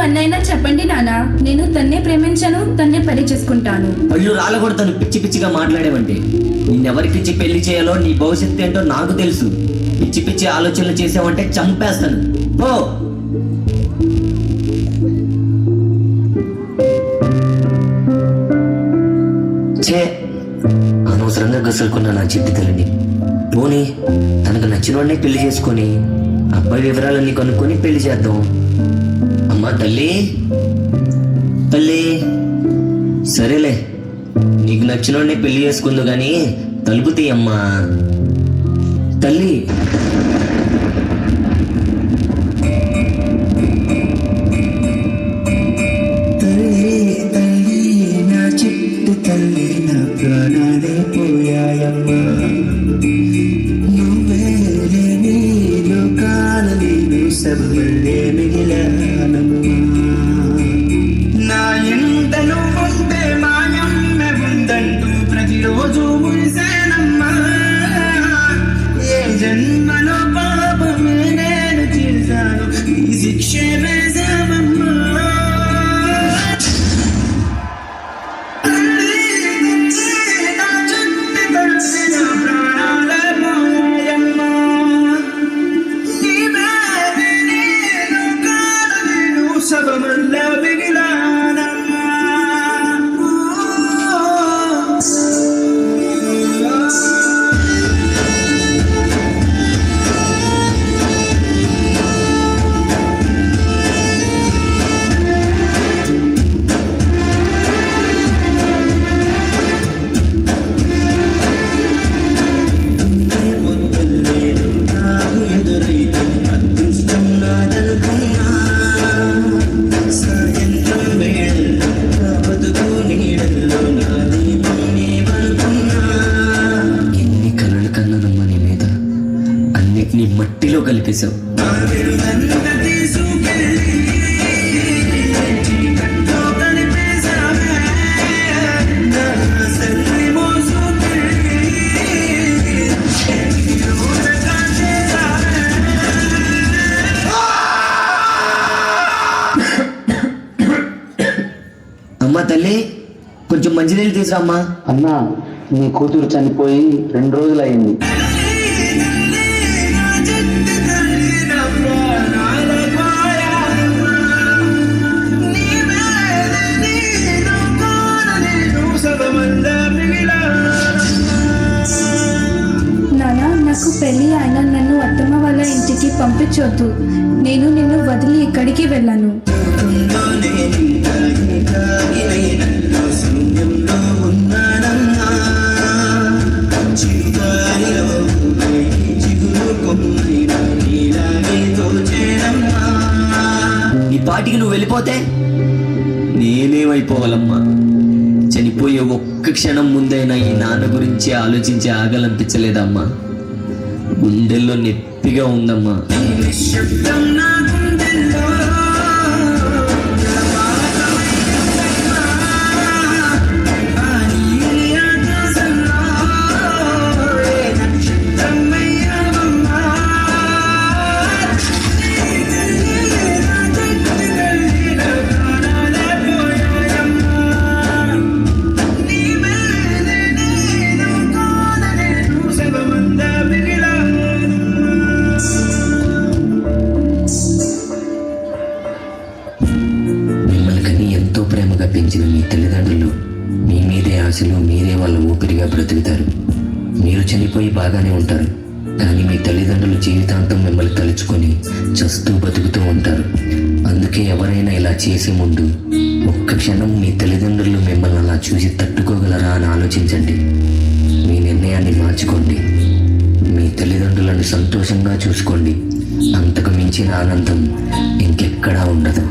అన్నైనా చెప్పండి నాన్న, నేను తన్నే ప్రేమించాను, తన్నే పెళ్లి చేసుకుంటాను. పళ్ళు రాలగొడతాను పిచ్చి పిచ్చిగా మాట్లాడేవంటే. నిన్నెవరికిచ్చి పెళ్లి చేయాలో నీ భవిష్యత్తు ఏంటో నాకు తెలుసు. పిచ్చి పిచ్చి ఆలోచనలు చేసావంటే చంపేస్తాను. ఓ చే అనవసరంగా గసులుకున్న నా చిట్టి తల్లిని. పోనీ తనకు నచ్చిన వాడిని పెళ్లి చేసుకొని అబ్బాయి వివరాలన్నీ కనుక్కొని పెళ్లి చేద్దాం. అమ్మా తల్లి, తల్లి సరేలే, నీకు నచ్చిన వాడిని పెళ్లి చేసుకుందు గాని తలుపు తీయమ్మా తల్లి. నా ఎంతను ఉంటే మాయమ్మె ఉందంటూ ప్రతిరోజు మురిసేనమ్మా. ఏ జన్మలో పాపమే నేను చేశాను, ఈ శిక్షే వేశామమ్మా. నీ మట్టిలో కలిపేశావు. అమ్మా తల్లి, కొంచెం మంచినీళ్ళు తీసుకురామ్మా. అన్నా, నీ కూతురు చనిపోయి 2 రోజులైంది. నాన్న, నాకు పెళ్లి అయినా నన్ను అత్తమ్మ వాళ్ళ ఇంటికి పంపించొద్దు. నేను నిన్ను వదిలి ఎక్కడికి వెళ్ళను. నీ పాటికి నువ్వు వెళ్ళిపోతే నేనేమైపోవాలమ్మా? చనిపోయే ఒక్క క్షణం ముందైనా ఈ నాన్న గురించి ఆలోచించి ఆగాలనిపించలేదమ్మా. గుండెల్లో నొప్పిగా ఉందమ్మా. పెంచిన మీ తల్లిదండ్రులు మీ మీదే ఆశలు, మీరే వాళ్ళ ఊపిరిగా బ్రతుకుతారు. మీరు చనిపోయి బాగానే ఉంటారు, కానీ మీ తల్లిదండ్రులు జీవితాంతం మిమ్మల్ని తలుచుకొని చస్తూ బతుకుతూ ఉంటారు. అందుకే ఎవరైనా ఇలా చేసే ముందు ఒక్క క్షణం మీ తల్లిదండ్రులు మిమ్మల్ని అలా చూసి తట్టుకోగలరా అని ఆలోచించండి. మీ నిర్ణయాన్ని మార్చుకోండి. మీ తల్లిదండ్రులను సంతోషంగా చూసుకోండి. అంతకు మించిన ఆనందం ఇంకెక్కడా ఉండదు.